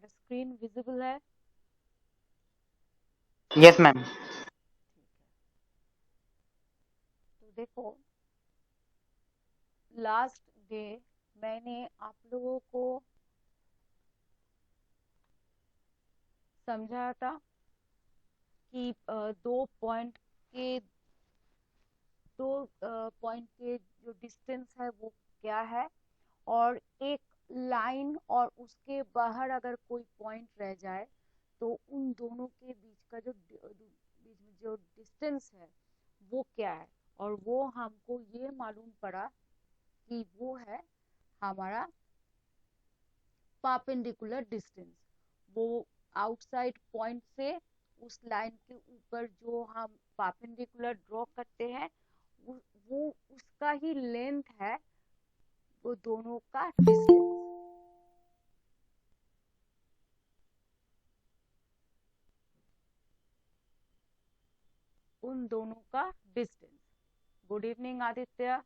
Screen visible है? Yes ma'am. तो देखो, लास्ट डे मैंने आप लोगों को समझाया था कि दो पॉइंट के जो डिस्टेंस है वो क्या है, और एक लाइन और उसके बाहर अगर कोई पॉइंट रह जाए तो उन दोनों के बीच का जो बीच में जो डिस्टेंस है वो क्या है। और वो हमको ये मालूम पड़ा कि वो है हमारा परपेंडिकुलर डिस्टेंस। वो आउटसाइड पॉइंट से उस लाइन के ऊपर जो हम परपेंडिकुलर ड्रॉ करते हैं वो उसका ही लेंथ है, वो दोनों का डिस्टेंस। उन दोनों का distance. Good evening Aditya.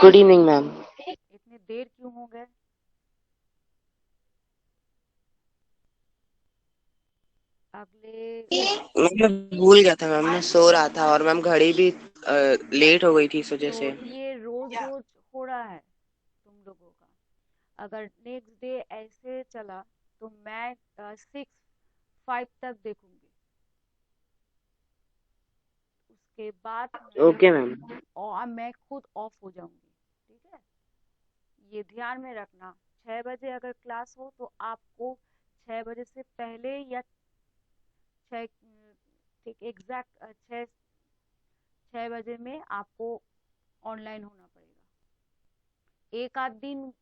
Good evening ma'am. इतने देर क्यों हो गए? अगले मैं भूल गया था मैम, मैं सो रहा था और मैम घड़ी भी लेट हो गई थी इस वजह तो से। ये रोज रोज हो रहा है तुम लोगों का। अगर नेक्स्ट डे ऐसे चला तो मैं 6-5 तक देखूंगी, उसके बाद ओके मैम। और मैं खुद ऑफ हो जाऊंगी। ठीक है, ये ध्यान में रखना। 6 बजे अगर क्लास हो तो आपको 6 बजे से पहले या 6, ठीक एग्जैक्ट 6 बजे में आपको ऑनलाइन होना पड़ेगा। एक आध दिन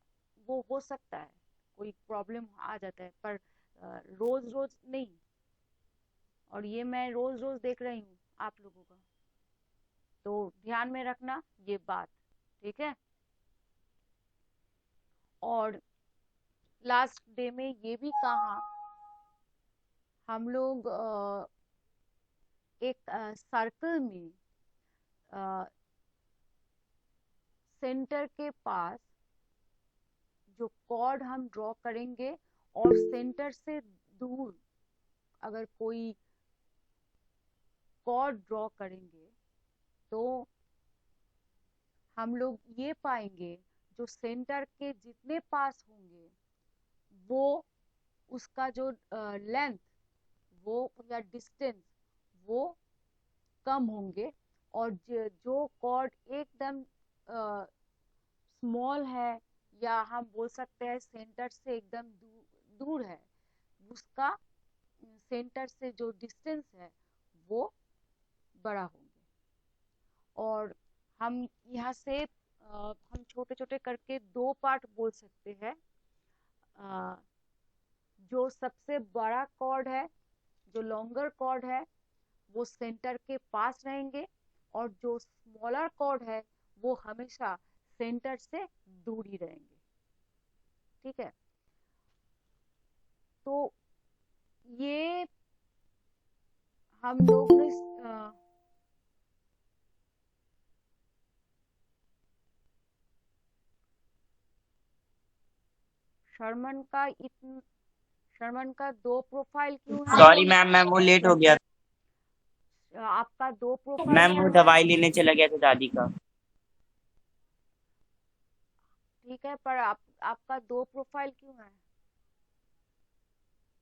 वो हो सकता है, कोई प्रॉब्लम आ जाता है, पर रोज रोज नहीं। और ये मैं रोज रोज देख रही हूँ आप लोगों का, तो ध्यान में रखना ये बात। ठीक है, और लास्ट डे में ये भी कहा हम लोग एक सर्कल में सेंटर के पास जो कॉर्ड हम ड्रॉ करेंगे और सेंटर से दूर अगर कोई कॉर्ड ड्रॉ करेंगे तो हम लोग ये पाएंगे जो सेंटर के जितने पास होंगे वो उसका जो लेंथ वो या डिस्टेंस वो कम होंगे, और जो कॉर्ड एकदम स्मॉल है या हम बोल सकते हैं सेंटर से एकदम दूर है, उसका सेंटर से जो डिस्टेंस है वो बड़ा होंगे। और हम यहाँ से हम छोटे छोटे करके दो पार्ट बोल सकते हैं। अ, जो सबसे बड़ा कॉर्ड है, जो लॉन्गर कॉर्ड है वो सेंटर के पास रहेंगे, और जो स्मॉलर कॉर्ड है वो हमेशा सेंटर से दूर ही रहेंगे। ठीक है, तो ये हम लोग ने शर्मन का दो प्रोफाइल क्यों है? सॉरी मैम, मैम वो लेट हो गया। आपका दो प्रोफाइल मैम वो क्यों है? दवाई लेने चला गया था दादी का। ठीक है, पर आपका दो प्रोफाइल क्यों है?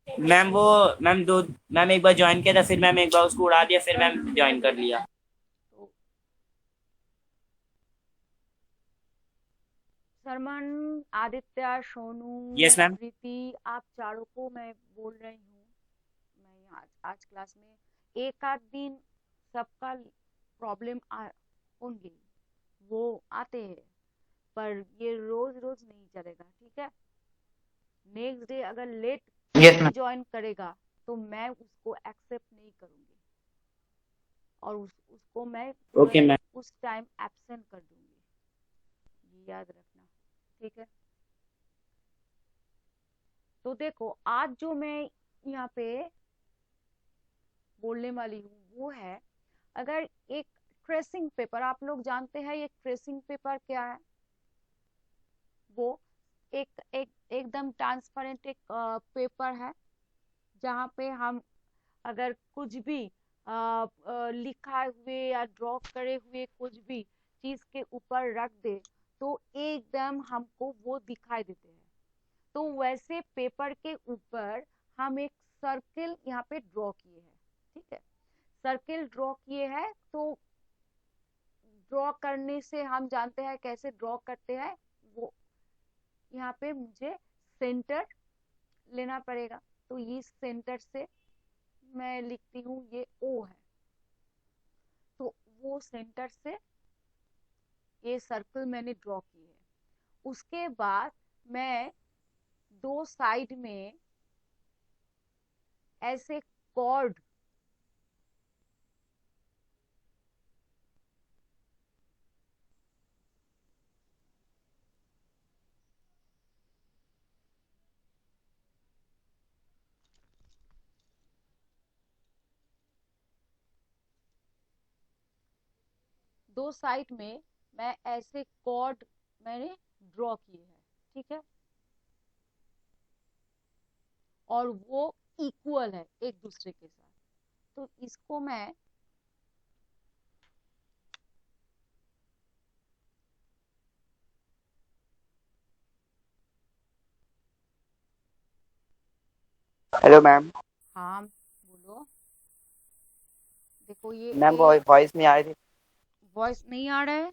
मैम वो मैम दो मैम एक बार ज्वाइन किया था, फिर मैम एक बार उसको उड़ा दिया, फिर मैम ज्वाइन कर लिया। तो शर्मन, आदित्य, सोनू, यस मैम। प्रीति, आप चारों को मैं बोल रही हूँ, मैं यहाँ आज क्लास में एक आध दिन सबका प्रॉब्लम होंगे, वो आते हैं, पर ये रोज रोज नहीं चलेगा। ठीक है, नेक्स्ट डे अगर लेट यस मैम। ज्वाइन करेगा तो मैं उसको एक्सेप्ट नहीं करूंगी, और उसको मैं ओके तुरंत मैम। उस टाइम एब्सेंट कर दूंगी, ये याद रखना। ठीक है, तो देखो आज जो मैं यहाँ पे बोलने वाली हूँ वो है, अगर एक ट्रेसिंग पेपर, आप लोग जानते हैं ये ट्रेसिंग पेपर क्या है? वो एक एक एकदम ट्रांसपेरेंट एक पेपर है, जहाँ पे हम अगर कुछ भी लिखा हुए या ड्रॉ करे हुए कुछ भी चीज के ऊपर रख दे तो एकदम हमको वो दिखाई देते हैं। तो वैसे पेपर के ऊपर हम एक सर्किल यहाँ पे ड्रॉ किए हैं। ठीक है, सर्किल ड्रॉ किए हैं। तो ड्रॉ करने से हम जानते हैं कैसे ड्रॉ करते हैं। वो यहाँ पे मुझे सेंटर लेना पड़ेगा। तो इस सेंटर से मैं लिखती हूँ ये ओ है। तो वो सेंटर से ये सर्कल मैंने ड्रॉ की है। उसके बाद मैं दो साइड में ऐसे कॉर्ड दो साइड में मैं ऐसे कॉर्ड मैंने ड्रॉ किए हैं। ठीक है, और वो इक्वल है एक दूसरे के साथ। तो इसको मैं हेलो मैम। हाँ बोलो। देखो ये मैम वॉइस नहीं आ रही थी। वॉइस नहीं आ रहा है।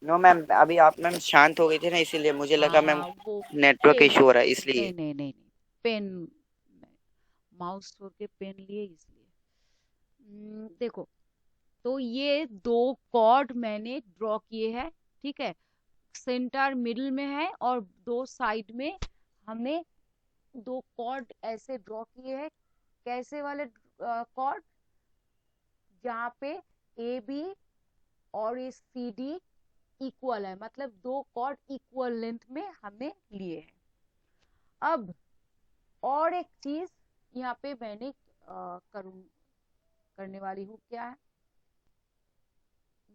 नो मैम, अभी आप मैम शांत हो गई थी ना, इसीलिए मुझे लगा मैम हाँ वो नेटवर्क पेन, इशू हो रहा है नहीं इसलिए। नहीं नहीं नहीं, पेन, माउस छोड़ के पेन लिए इसलिए। देखो, तो ये दो कॉर्ड मैंने ड्रॉ किए हैं। ठीक है, सेंटर मिडिल में है और दो साइड में हमने दो कॉर्ड ऐसे ड्रॉ किए हैं। कैसे वाले कॉर्ड? जहाँ पे ए बी और ये सी डी इक्वल है, मतलब दो कॉर्ड इक्वल लेंथ में हमने लिए हैं। अब और एक चीज यहाँ पे मैंने करने वाली हूँ, क्या है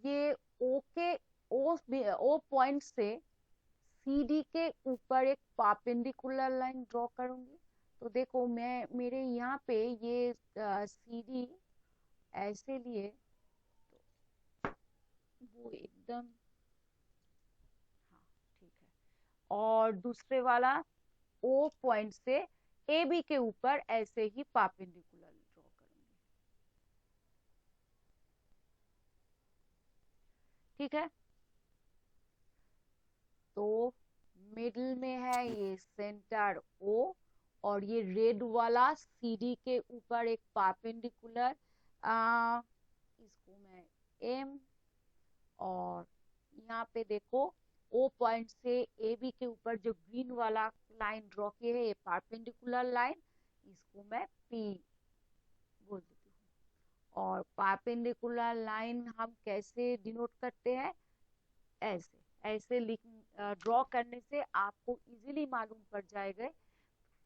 ये ओ के ओ पॉइंट से सी डी के ऊपर एक परपेंडिकुलर लाइन ड्रॉ करूंगी। तो देखो मैं मेरे यहाँ पे ये सी डी ऐसे लिए, वो एकदम, हाँ ठीक है। और दूसरे वाला ओ पॉइंट से ए बी के ऊपर ऐसे ही परपेंडिकुलर ड्रॉ करूंगी। ठीक है, तो मिडिल में है ये सेंटर ओ, और ये रेड वाला सीडी के ऊपर एक परपेंडिकुलर, इसको मैं एम, और यहाँ पे देखो ओ पॉइंट से ए बी के ऊपर जो ग्रीन वाला लाइन ड्रॉ किए है ये परपेंडिकुलर लाइन, इसको मैं पी बोल देती हूँ। और परपेंडिकुलर लाइन हम कैसे डिनोट करते हैं? ऐसे ऐसे लिख ड्रॉ करने से आपको इजीली मालूम पड़ जाएगा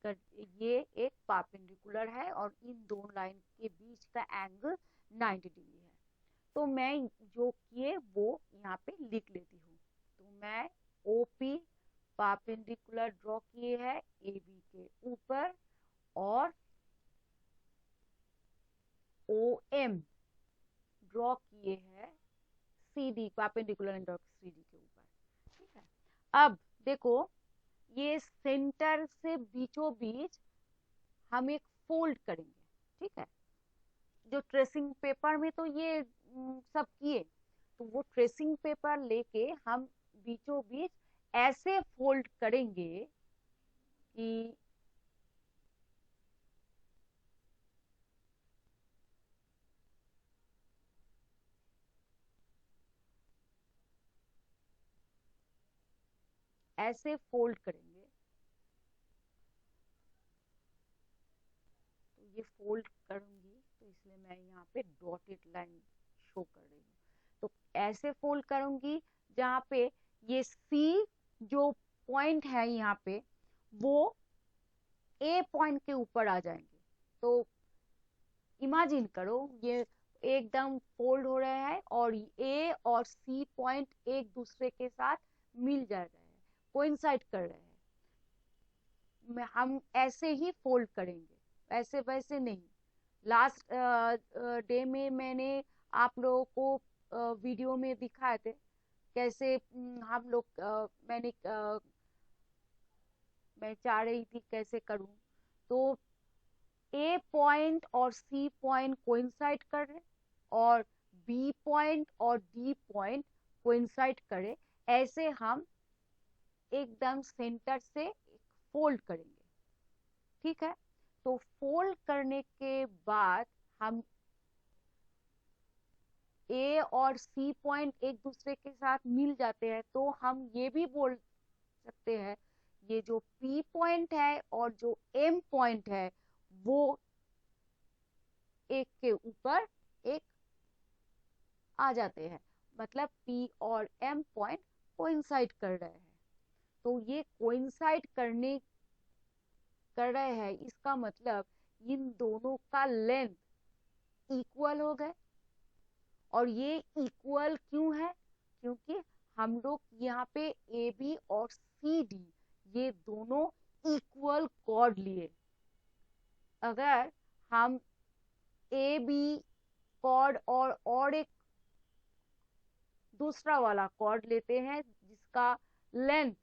कर ये एक परपेंडिकुलर है और इन दो लाइन के बीच का एंगल 90 डिग्री है। तो मैं जो किए वो यहाँ पे लिख लेती हूँ। तो मैं ओपी परपेंडिकुलर ड्रॉ किए है ए बी के ऊपर, और ओ एम ड्रॉ किए हैं C D perpendicular draw C D के ऊपर। ठीक है, अब देखो ये सेंटर से बीचों बीच हम एक फोल्ड करेंगे। ठीक है, जो ट्रेसिंग पेपर में तो ये सब किए, तो वो ट्रेसिंग पेपर लेके हम बीचों बीच ऐसे फोल्ड करेंगे कि ऐसे फोल्ड करेंगे। तो ये फोल्ड करूंगी तो इसलिए मैं यहाँ पे डॉटेड लाइन शो कर रही हूँ। तो ऐसे फोल्ड करूंगी जहाँ पे ये सी जो पॉइंट है यहाँ पे वो ए पॉइंट के ऊपर आ जाएंगे। तो इमेजिन करो ये एकदम फोल्ड हो रहा है और ए और सी पॉइंट एक दूसरे के साथ मिल जा रहे हैं। कोइंसाइड कर रहे हैं, हम ऐसे ही फोल्ड करेंगे, ऐसे वैसे नहीं। लास्ट डे में मैंने आप लोगों को वीडियो में दिखाए थे कैसे हम लोग मैं चाह रही थी कैसे करूं। तो ए पॉइंट और सी पॉइंट कोइंसाइड कर रहे और बी पॉइंट और डी पॉइंट कोइंसाइड करे, ऐसे हम एकदम सेंटर से फोल्ड करेंगे। ठीक है, तो फोल्ड करने के बाद हम ए और सी पॉइंट एक दूसरे के साथ मिल जाते हैं, तो हम ये भी बोल सकते हैं ये जो पी पॉइंट है और जो एम पॉइंट है वो एक के ऊपर एक आ जाते हैं, मतलब पी और एम पॉइंट कोइंसाइड कर रहे हैं। तो ये कोइंसाइड कर रहे हैं, इसका मतलब इन दोनों का लेंथ इक्वल हो गए। और ये इक्वल क्यों है? क्योंकि हम लोग यहाँ पे ए बी और सी डी ये दोनों इक्वल कॉर्ड लिए। अगर हम ए बी कॉर्ड और एक दूसरा वाला कॉर्ड लेते हैं जिसका लेंथ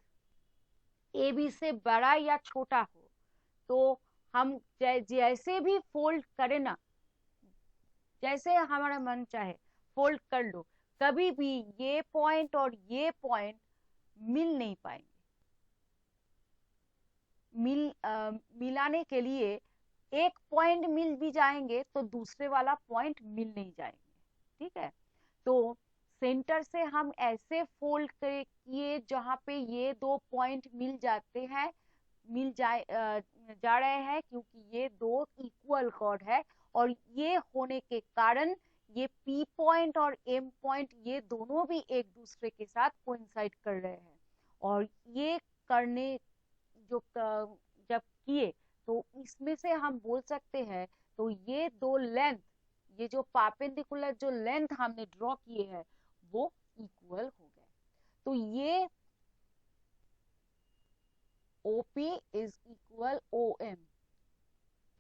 ए बी से बड़ा या छोटा हो, तो हम जैसे भी फोल्ड करें ना, जैसे हमारा मन चाहे फोल्ड कर लो, कभी भी ये पॉइंट और ये पॉइंट मिल नहीं पाएंगे। मिलाने के लिए एक पॉइंट मिल भी जाएंगे तो दूसरे वाला पॉइंट मिल नहीं जाएंगे। ठीक है, तो सेंटर से हम ऐसे फोल्ड किए जहां पे ये दो पॉइंट मिल जाते हैं, जा रहे हैं, क्योंकि ये दो इक्वल कॉर्ड है। और ये होने के कारण ये पी पॉइंट और एम पॉइंट ये दोनों भी एक दूसरे के साथ कोइंसाइड कर रहे हैं। और ये करने जो जब किए तो इसमें से हम बोल सकते हैं, तो ये दो लेंथ, ये जो परपेंडिकुलर जो लेंथ हमने ड्रॉ किए हैं वो इक्वल हो गए। तो ये OP इज इक्वल OM।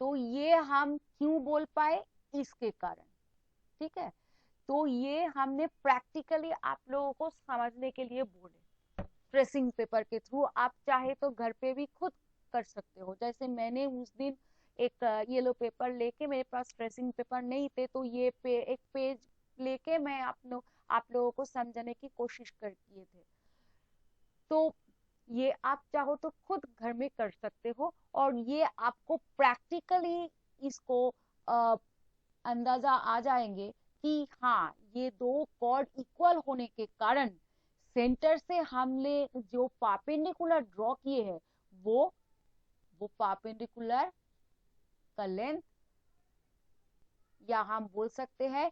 तो ये हम क्यों बोल पाए? इसके कारण। ठीक है, तो ये हमने प्रैक्टिकली आप लोगों को समझने के लिए बोले, ट्रेसिंग पेपर के थ्रू। आप चाहे तो घर पे भी खुद कर सकते हो। जैसे मैंने उस दिन एक येलो पेपर लेके, मेरे पास ट्रेसिंग पेपर नहीं थे, तो ये एक पेज लेके मैं आप लोगों को समझाने की कोशिश किए थे। तो ये आप चाहो तो खुद घर में कर सकते हो, और ये आपको प्रैक्टिकली इसको अंदाजा आ जाएंगे कि हाँ, ये दो कॉर्ड इक्वल होने के कारण सेंटर से हमने जो परपेंडिकुलर ड्रॉ किए हैं वो परपेंडिकुलर का लेंथ, या हम बोल सकते हैं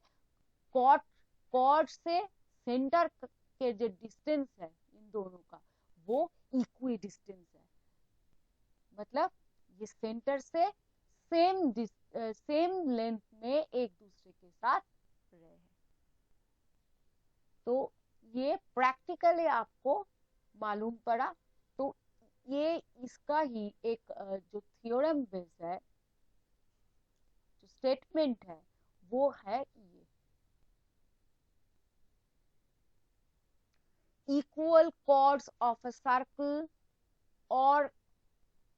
कॉर्ड से सेंटर के जो डिस्टेंस है इन दोनों का वो इक्वी डिस्टेंस है। मतलब ये सेंटर से सेम लेंथ में एक दूसरे के साथ रहे हैं। तो ये प्रैक्टिकली आपको मालूम पड़ा। तो ये इसका ही एक जो थ्योरम बेस है, जो स्टेटमेंट है, वो है ये equal chords of a circle or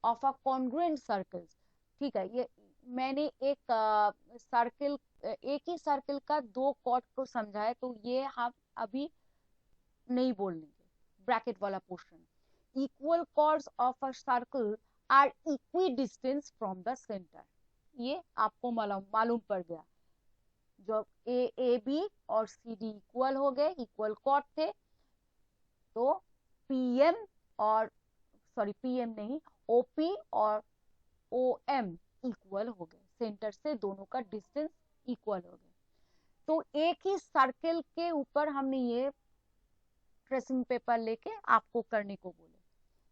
of a congruent circles। ठीक है, ये मैंने एक सर्किल एक ही सर्किल का दो कॉर्ड को समझाया, तो ये हम अभी नहीं बोलेंगे ब्रैकेट वाला portion. Equal chords of a circle are equidistance from the centre. ये आपको मालूम पड़ गया। जब ए बी और सी डी इक्वल हो गए, इक्वल कॉर्ड थे, तो पीएम और पीएम नहीं, ओपी और ओएम इक्वल हो गए, सेंटर से दोनों का डिस्टेंस इक्वल हो गया। तो एक ही सर्कल के ऊपर हमने ये ट्रेसिंग पेपर लेके आपको करने को बोले।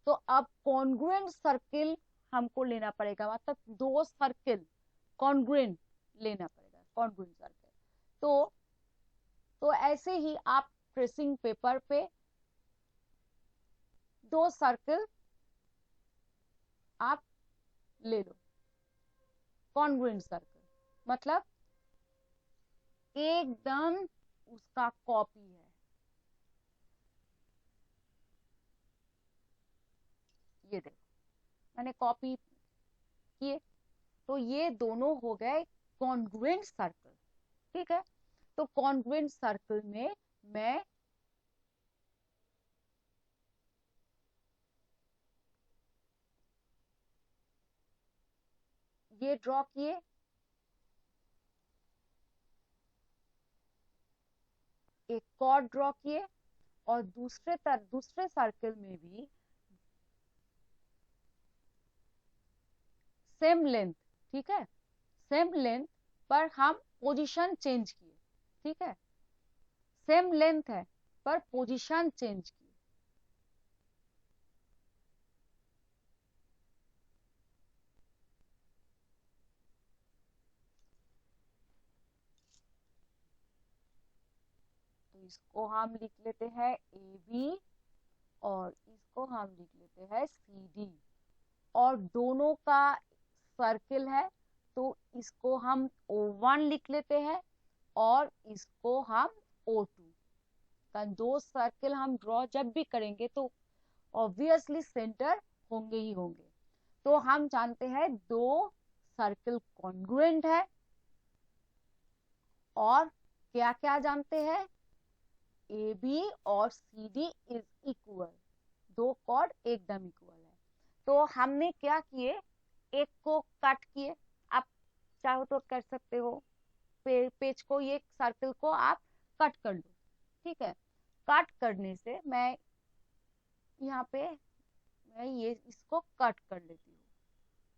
तो अब कॉन्ग्रुएंट सर्किल हमको लेना पड़ेगा, मतलब दो सर्किल कॉन्ग्रुएंट लेना पड़ेगा, कॉन्ग्रुएंट सर्किल। तो ऐसे ही आप ट्रेसिंग पेपर पे दो सर्कल आप ले लो, कॉन्ग्रुएंट सर्कल मतलब एकदम उसका कॉपी है। ये देखो मैंने कॉपी किए, तो ये दोनों हो गए कॉन्ग्रुएंट सर्कल। ठीक है, तो कॉन्ग्रुएंट सर्कल में मैं ये ड्रॉ किए, एक कॉर्ड ड्रॉ किए, और दूसरे सर्कल में भी सेम लेंथ, ठीक है, सेम लेंथ पर हम पोजीशन चेंज किए। ठीक है, सेम लेंथ है पर पोजीशन चेंज किए। तो इसको हम लिख लेते हैं ए बी, और इसको हम लिख लेते हैं सी डी, और दोनों का सर्किल है तो इसको हम O1 लिख लेते हैं और इसको हम O2। दो सर्किल हम ड्रॉ जब भी करेंगे तो ऑब्वियसली सेंटर होंगे ही होंगे। तो हम जानते हैं दो सर्किल कॉन्ग्रुएंट है, और क्या क्या जानते हैं, ए बी और सी डी इज इक्वल, दो कॉर्ड एकदम इक्वल है। तो हमने क्या किए, एक को कट किए, आप चाहो तो कर सकते हो, पेज को, ये सर्कल को आप कट कर लो। ठीक है, कट करने से मैं यहाँ पे मैं ये इसको कट कर लेती हूँ।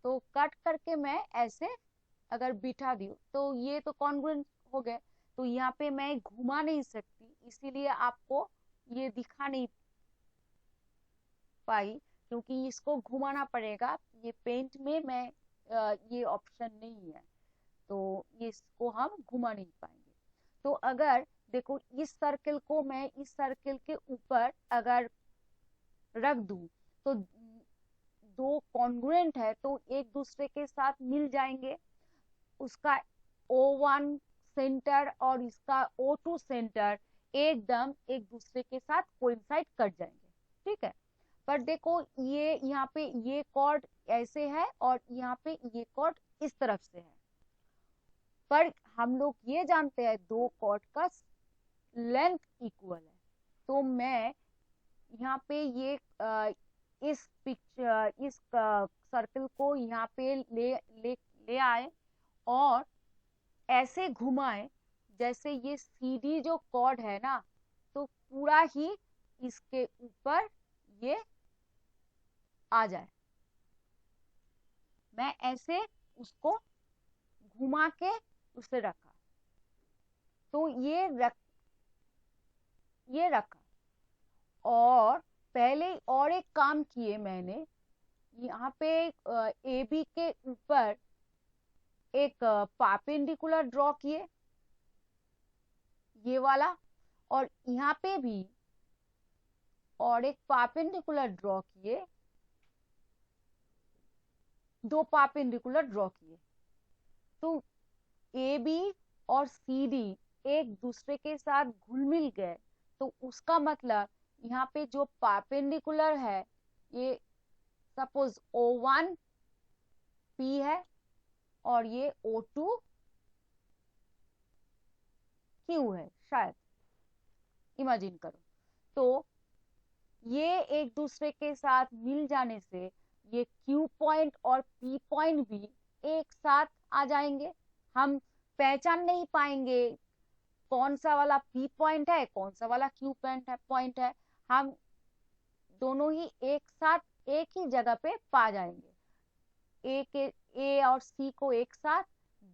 तो कट करके मैं ऐसे अगर बिठा दी तो ये तो कॉन्ग्रुएंट हो गए, तो यहाँ पे मैं घुमा नहीं सकती, इसीलिए आपको ये दिखा नहीं पाई, क्योंकि इसको घुमाना पड़ेगा। ये पेंट में मैं ये ऑप्शन नहीं है, तो इसको हम घुमा नहीं पाएंगे। तो अगर देखो इस सर्कल को मैं इस सर्कल के ऊपर अगर रख दूं तो दो कॉन्ग्रुएंट है तो एक दूसरे के साथ मिल जाएंगे। उसका O1 सेंटर और इसका O2 सेंटर एकदम एक दूसरे के साथ कोइंसाइड कर जाएंगे। ठीक है, पर देखो ये यहाँ पे ये कॉर्ड ऐसे है और यहाँ पे ये कॉर्ड इस तरफ से है, पर हम लोग ये जानते हैं दो कॉर्ड का लेंथ इक्वल है। तो मैं यहाँ पे ये इस पिक्चर इस सर्कल को यहाँ पे ले आए और ऐसे घुमाए जैसे ये सीडी जो कॉर्ड है ना, तो पूरा ही इसके ऊपर ये आ जाए। मैं ऐसे उसको घुमा के उसे रखा, तो ये रखा, और पहले और एक काम किए मैंने, यहाँ पे ए बी के ऊपर एक परपेंडिकुलर ड्रॉ किए, ये वाला, और यहाँ पे भी और एक परपेंडिकुलर ड्रॉ किए, दो परपेंडिकुलर ड्रॉ किए। तो ए बी और सी डी एक दूसरे के साथ घुल मिल गए, तो उसका मतलब यहाँ पे जो परपेंडिकुलर है ये सपोज O1 P है और ये O2 Q है, शायद इमेजिन करो। तो ये एक दूसरे के साथ मिल जाने से ये Q पॉइंट और P पॉइंट भी एक साथ आ जाएंगे। हम पहचान नहीं पाएंगे कौन सा वाला P पॉइंट है, कौन सा वाला Q पॉइंट है। हम दोनों ही एक साथ एक ही जगह पे पा जाएंगे। ए और सी को एक साथ,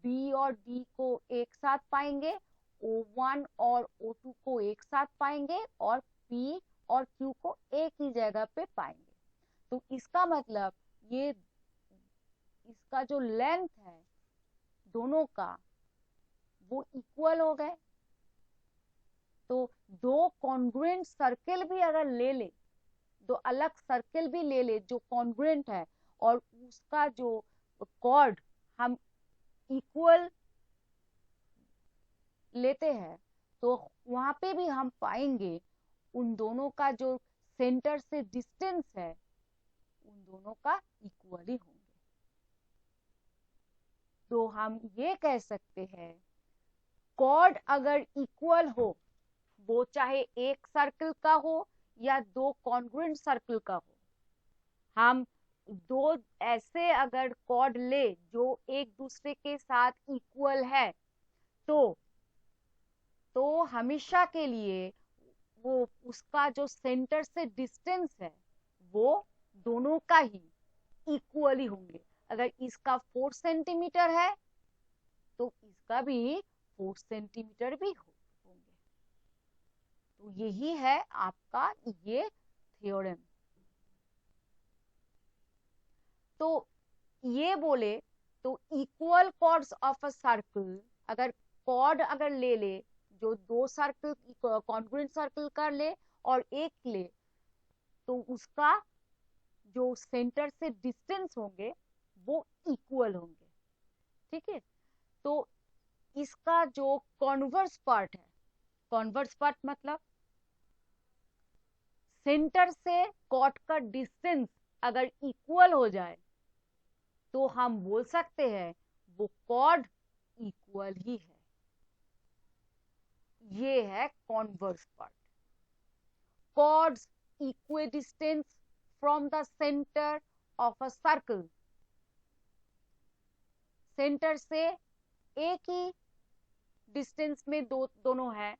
बी और डी को एक साथ पाएंगे, O1 और O2 को एक साथ पाएंगे, और P और Q को एक ही जगह पे पाएंगे। तो इसका मतलब ये इसका जो लेंथ है दोनों का वो इक्वल हो गए। तो दो कॉन्ग्रुएंट सर्किल भी अगर ले ले, दो अलग सर्किल भी ले ले जो कॉन्ग्रुएंट है और उसका जो कॉर्ड हम इक्वल लेते हैं, तो वहां पे भी हम पाएंगे उन दोनों का जो सेंटर से डिस्टेंस है उन दोनों का इक्वली होंगे। तो हम ये कह सकते हैं कॉर्ड अगर इक्वल हो, वो चाहे एक सर्कल का हो या दो कॉन्ग्रुएंट सर्कल का हो, हम दो ऐसे अगर कॉर्ड ले जो एक दूसरे के साथ इक्वल है, तो हमेशा के लिए वो उसका जो सेंटर से डिस्टेंस है वो दोनों का ही इक्वली होंगे। अगर इसका 4 सेंटीमीटर है तो इसका भी 4 सेंटीमीटर भी होंगे। तो यही है आपका ये थ्योरम। तो ये बोले तो equal chords of a circle, अगर कॉर्ड अगर ले जो दो सर्कल कॉन्ग्रुएंट सर्कल का ले और एक ले, तो उसका जो सेंटर से डिस्टेंस होंगे वो इक्वल होंगे। ठीक है, तो इसका जो कॉन्वर्स पार्ट है, कॉन्वर्स पार्ट मतलब सेंटर से कॉर्ड का डिस्टेंस अगर इक्वल हो जाए तो हम बोल सकते हैं वो कॉर्ड इक्वल ही है। ये है converse part. Chords equidistance from the centre of a circle, centre से एक ही डिस्टेंस में दोनों है,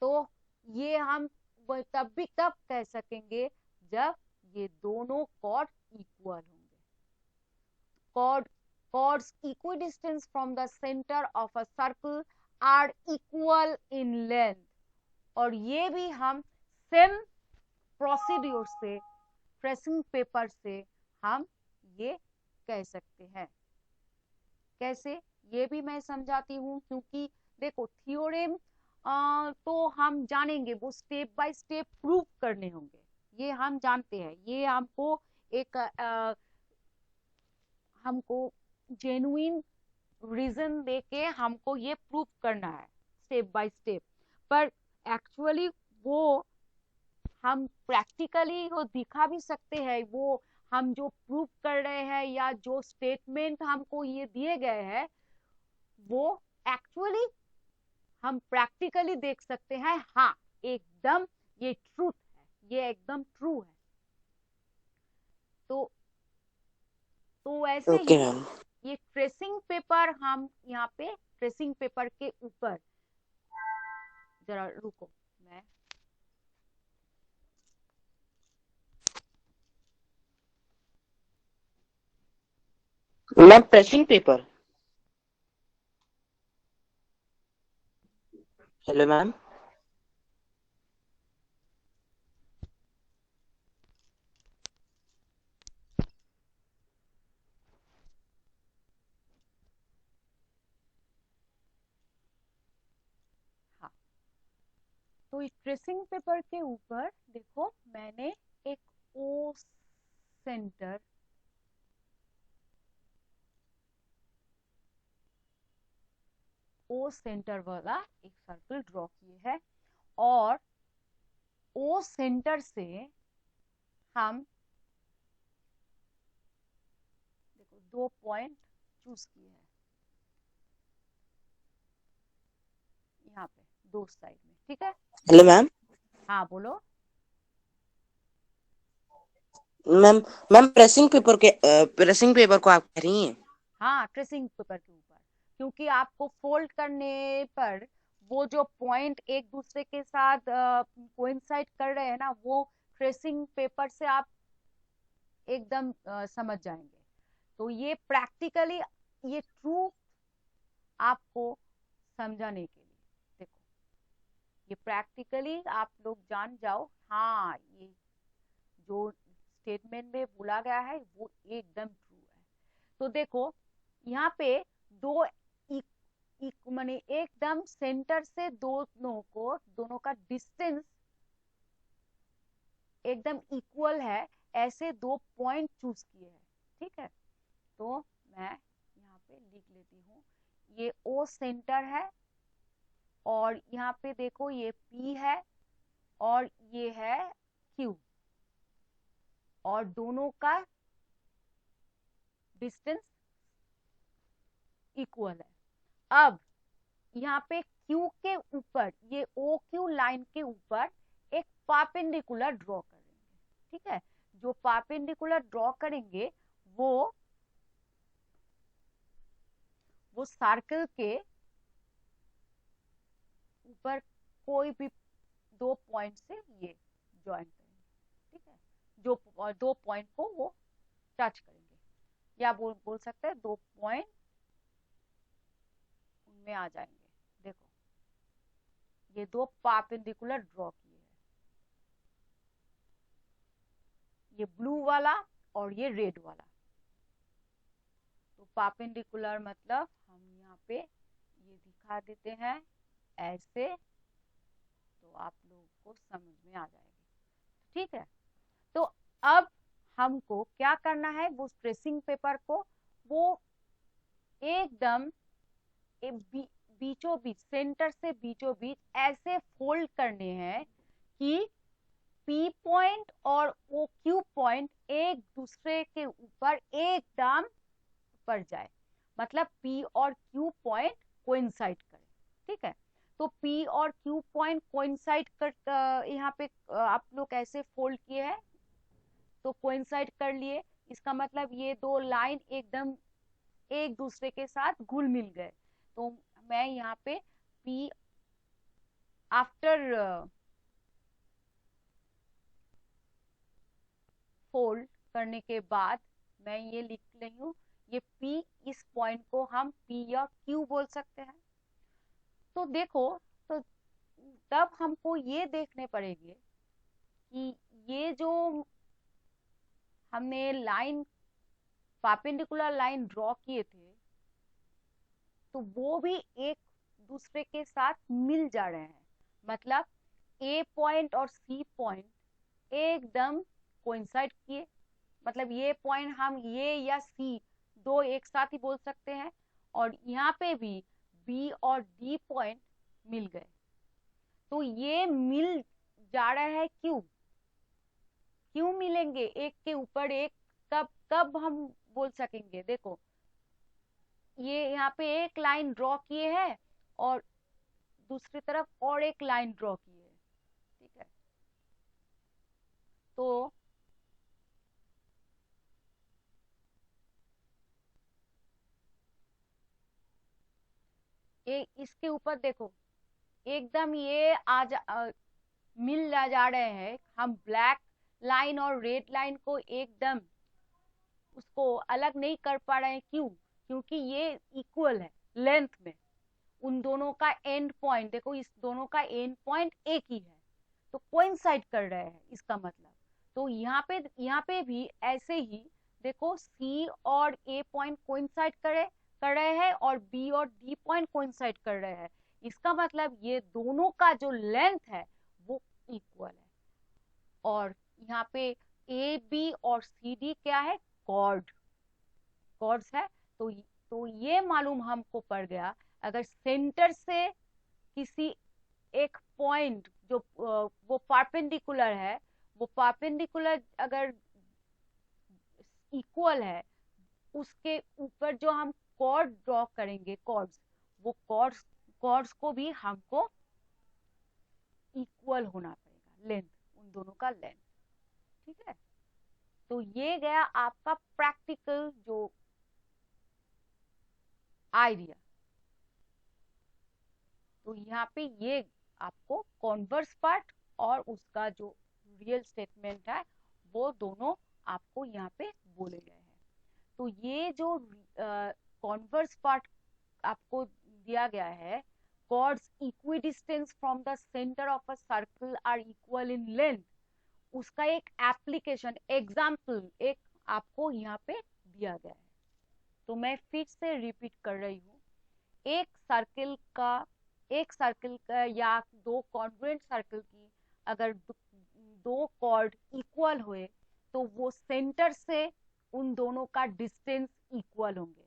तो ये हम तब कह सकेंगे जब ये दोनों कॉर्ड इक्वल होंगे। Chords equidistance from the centre of a circle are equal in length, और ये भी हम सेम प्रोसीड्यूर से ट्रेसिंग पेपर से हम ये कह सकते हैं। कैसे, ये भी मैं समझाती हूँ, क्योंकि देखो थ्योरम तो हम जानेंगे, वो स्टेप बाय स्टेप प्रूव करने होंगे, ये हम जानते हैं। ये हमको एक हमको जेन्युइन रीजन देके हमको ये प्रूव करना है स्टेप बाय स्टेप, पर एक्चुअली वो हम प्रैक्टिकली वो दिखा भी सकते हैं। वो हम जो प्रूव कर रहे हैं या जो स्टेटमेंट हमको ये दिए गए हैं वो एक्चुअली हम प्रैक्टिकली देख सकते हैं। हाँ, एकदम ये ट्रूथ है, ये एकदम ट्रू है। तो ऐसे ओके ही मैम। ये ट्रेसिंग पेपर, हम यहाँ पे ट्रेसिंग पेपर के ऊपर जरा रुको, मैं ma'am pressing paper. Hello ma'am. हाँ, तो इस ट्रेसिंग पेपर के ऊपर देखो मैंने एक ओ सेंटर वाला एक सर्कल ड्रॉ किए है, और ओ सेंटर से हम देखो दो पॉइंट चूज किए हैं यहाँ पे दो साइड में। ठीक है, हेलो मैम। हाँ बोलो। मैम मैम प्रेसिंग पेपर को आप कह रही हैं? हाँ, ट्रेसिंग पेपर के ऊपर, क्योंकि आपको फोल्ड करने पर वो जो पॉइंट एक दूसरे के साथ कोइंसाइड कर रहे हैं ना, वो ट्रेसिंग पेपर से आप एकदम समझ जाएंगे। तो ये प्रैक्टिकली ये ट्रू आपको समझाने के लिए, देखो ये प्रैक्टिकली आप लोग जान जाओ, हाँ ये जो स्टेटमेंट में बोला गया है वो एकदम ट्रू है। तो देखो यहाँ पे दो माने एकदम सेंटर से दोनों का डिस्टेंस एकदम इक्वल है ऐसे दो पॉइंट चूज किए हैं, ठीक है। तो मैं यहाँ पे लिख लेती हूँ, ये ओ सेंटर है और यहाँ पे देखो ये पी है और ये है क्यू, और दोनों का डिस्टेंस इक्वल है। अब यहाँ पे क्यू के ऊपर, ये ओ क्यू लाइन के ऊपर एक परपेंडिकुलर ड्रॉ करेंगे, ठीक है। जो परपेंडिकुलर ड्रॉ करेंगे वो सर्कल के ऊपर कोई भी दो पॉइंट से ये ज्वाइन करेंगे, ठीक है। जो दो पॉइंट को वो टच करेंगे, या बोल सकते हैं दो पॉइंट उनमें आ जाएंगे। देखो ये दो परपेंडिकुलर ड्रॉ किए हैं, ये ब्लू वाला और ये रेड वाला। तो परपेंडिकुलर मतलब हम यहाँ पे ये दिखा देते हैं ऐसे, तो आप लोगों को समझ में आ जाएगी, ठीक है। तो अब हमको क्या करना है, वो ट्रेसिंग पेपर को वो एकदम बीचों बीच, सेंटर से बीचों बीच ऐसे फोल्ड करने हैं कि पी पॉइंट और ओ क्यू पॉइंट एक दूसरे के ऊपर एकदम पर जाए, मतलब पी और क्यू पॉइंट कोइंसाइड करे, ठीक है। तो पी और क्यू पॉइंट कोइंसाइड कर, यहाँ पे आप लोग ऐसे फोल्ड किए हैं तो कोइंसाइड कर लिए, इसका मतलब ये दो लाइन एकदम एक दूसरे के साथ घुल मिल गए। तो मैं यहाँ पे पी आफ्टर फोल्ड करने के बाद मैं ये लिख रही हूँ, ये P, इस पॉइंट को हम P या Q बोल सकते हैं। तो देखो, तो तब हमको ये देखने पड़ेंगे कि ये जो हमने लाइन परपेंडिकुलर लाइन ड्रॉ किए थे, तो वो भी एक दूसरे के साथ मिल जा रहे हैं, मतलब A पॉइंट और C पॉइंट एकदम कोइंसाइड किए, मतलब ये पॉइंट हम ये या C दो एक साथ ही बोल सकते हैं, और यहाँ पे भी B और D पॉइंट मिल गए। तो ये मिल जा रहा है, क्यों मिलेंगे एक के ऊपर एक, कब कब हम बोल सकेंगे। देखो ये यहाँ पे एक लाइन ड्रॉ किए हैं और दूसरी तरफ और एक लाइन ड्रॉ की है, ठीक है। तो इसके ऊपर देखो एकदम ये मिल जा रहे हैं, हम ब्लैक लाइन और रेड लाइन को एकदम उसको अलग नहीं कर पा रहे हैं, क्योंकि ये इक्वल है लेंथ में। उन दोनों का एंड पॉइंट देखो, इस दोनों का एंड पॉइंट एक ही है, तो कोइंसाइड कर रहे हैं इसका मतलब। तो यहाँ पे भी ऐसे ही देखो, सी और ए पॉइंट कोइंसाइड कर रहे हैं और बी और डी पॉइंट कोइंसाइड कर रहे हैं, इसका मतलब ये दोनों का जो लेंथ है वो इक्वल है। और यहाँ पे ए बी और सी डी क्या है, कॉर्ड्स है। तो ये मालूम हमको पड़ गया, अगर सेंटर से किसी एक पॉइंट जो वो परपेंडिकुलर है, वो परपेंडिकुलर अगर इक्वल है, उसके ऊपर जो हम कॉर्ड ड्रॉ करेंगे, वो कॉर्ड्स को भी हमको इक्वल होना पड़ेगा, लेंथ, उन दोनों का लेंथ, ठीक है। तो ये गया आपका प्रैक्टिकल जो आइडिया। तो यहाँ पे ये आपको कॉन्वर्स पार्ट और उसका जो रियल स्टेटमेंट है वो दोनों आपको यहाँ पे बोले गए हैं। तो ये जो कॉन्वर्स पार्ट आपको दिया गया है, chords equidistant from the center of a circle are equal in length, उसका एक एप्लीकेशन एग्जाम्पल एक आपको यहाँ पे दिया गया है। तो मैं फिर से रिपीट कर रही हूँ, एक सर्किल का या दो कॉन्ग्रुएंट सर्कल की अगर दो कॉर्ड इक्वल हुए तो वो सेंटर से उन दोनों का डिस्टेंस इक्वल होंगे।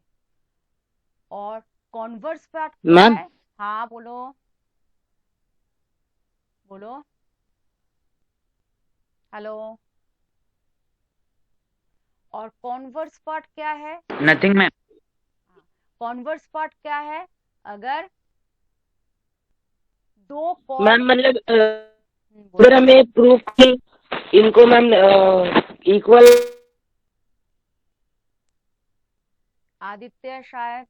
और कॉन्वर्स पार्ट क्या मैम है? हाँ बोलो बोलो, हेलो। और कॉन्वर्स पार्ट क्या है? Nothing ma'am. कॉन्वर्स पार्ट क्या है? अगर दो मैम कॉर्ड मतलब बोलो। अगर हमें प्रूफ की इनको मैम इक्वल। आदित्य शायद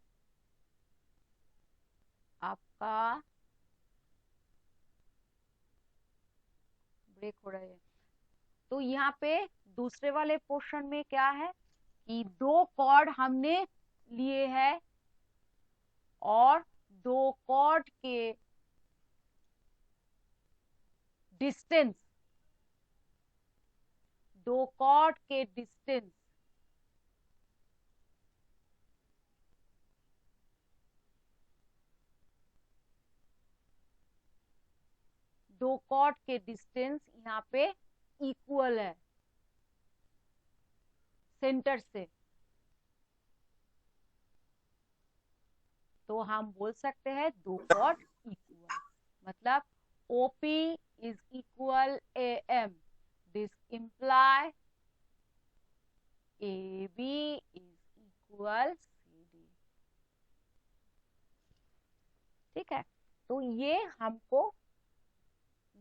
आपका ब्रेक हो रहा है। तो यहाँ पे दूसरे वाले पोर्शन में क्या है कि दो कॉर्ड हमने लिए हैं और दो कॉर्ड के डिस्टेंस, दो कॉर्ड के डिस्टेंस दो कॉर्ड के डिस्टेंस यहाँ पे इक्वल है सेंटर से। तो हम बोल सकते हैं दो कॉर्ड इक्वल, मतलब OP is equal AM. This imply AB is equal CD. ठीक है, तो ये हमको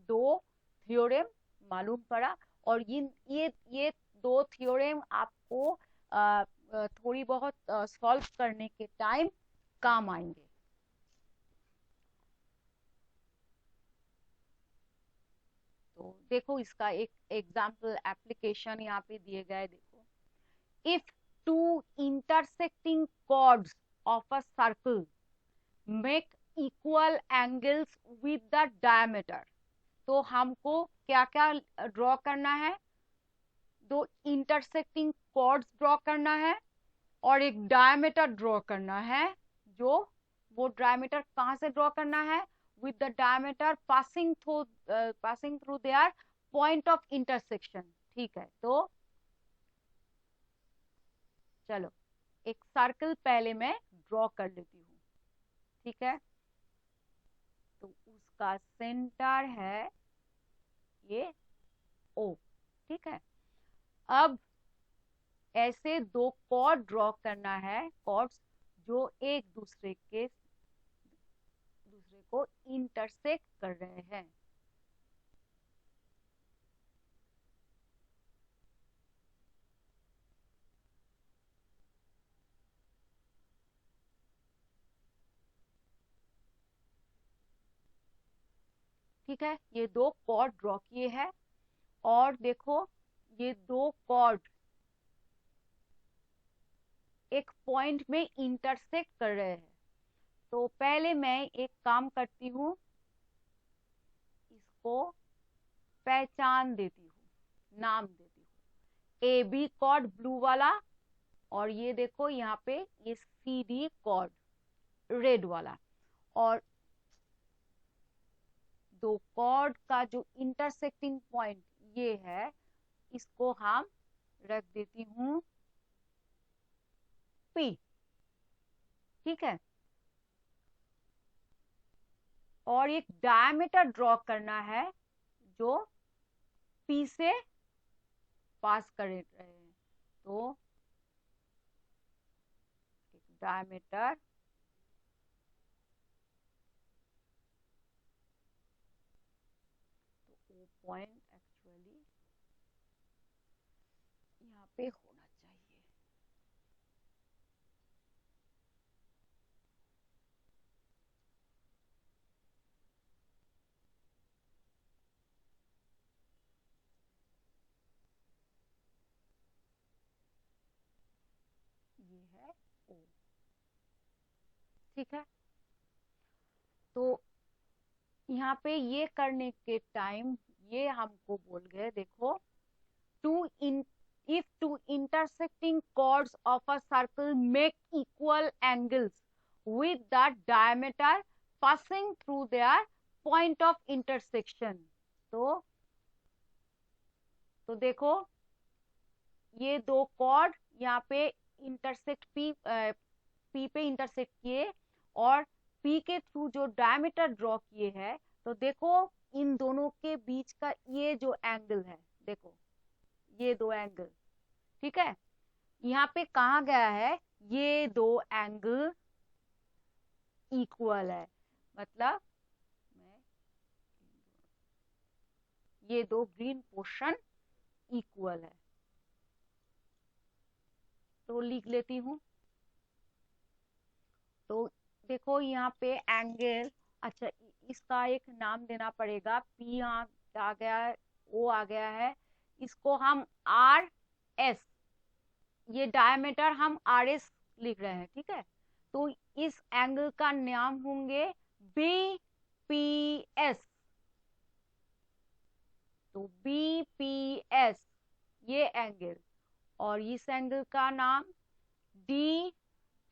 दो थ्योरम मालूम पड़ा। और ये दो थ्योरम आपको थोड़ी बहुत सॉल्व करने के टाइम काम आएंगे। तो देखो इसका एक एग्जाम्पल एप्लीकेशन यहाँ पे दिए गए। देखो, if two intersecting chords of a circle make equal angles with the diameter. तो हमको क्या क्या ड्रॉ करना है? दो इंटरसेक्टिंग कॉर्ड्स ड्रॉ करना है और एक डायमीटर ड्रॉ करना है। जो वो डायमीटर कहाँ से ड्रॉ करना है? With the diameter passing through their point of intersection. ठीक है, तो चलो एक सर्कल पहले मैं ड्रॉ कर लेती हूँ। ठीक है, तो उसका सेंटर है ये O। ठीक है, अब ऐसे दो कॉर्ड ड्रॉ करना है, कॉर्ड्स जो एक दूसरे को इंटरसेक्ट कर रहे हैं। ठीक है, ये दो कॉर्ड ड्रॉ किए हैं और देखो ये दो कॉर्ड एक पॉइंट में इंटरसेक्ट कर रहे हैं। तो पहले मैं एक काम करती हूँ, इसको पहचान देती हूँ, नाम देती हूँ। AB कॉर्ड ब्लू वाला और ये देखो यहाँ पे ये CD कॉर्ड रेड वाला। और दो कॉर्ड का जो इंटरसेक्टिंग पॉइंट ये है, इसको हम रख देती हूँ P। ठीक है, और एक डायमीटर ड्रॉ करना है जो P से पास कर रहे हैं। तो एक डायमीटर तो O पॉइंट एक्चुअली यहाँ पे होना चाहिए। ये है O। ठीक है, तो यहाँ पे ये करने के टाइम ये हमको बोल गए, देखो if two intersecting chords of a circle make equal angles with the diameter passing through their point of intersection। तो तो देखो ये दो कॉर्ड यहाँ पे इंटरसेक्ट पी पे इंटरसेक्ट किए और पी के थ्रू जो डायमीटर ड्रॉ किए हैं, तो देखो इन दोनों के बीच का ये जो एंगल है, देखो ये दो एंगल, ठीक है, यहाँ पे कहा गया है ये दो एंगल इक्वल है, मतलब ये दो ग्रीन पोर्शन इक्वल है। तो लिख लेती हूँ। तो देखो यहाँ पे एंगल, अच्छा इसका एक नाम देना पड़ेगा, पी यहाँ आ गया है, ओ आ गया है, इसको हम आर एस, ये डायमीटर हम आर एस लिख रहे हैं, ठीक है। तो इस एंगल का नाम होंगे बी पी एस। तो बी पी एस ये एंगल, और इस एंगल का नाम D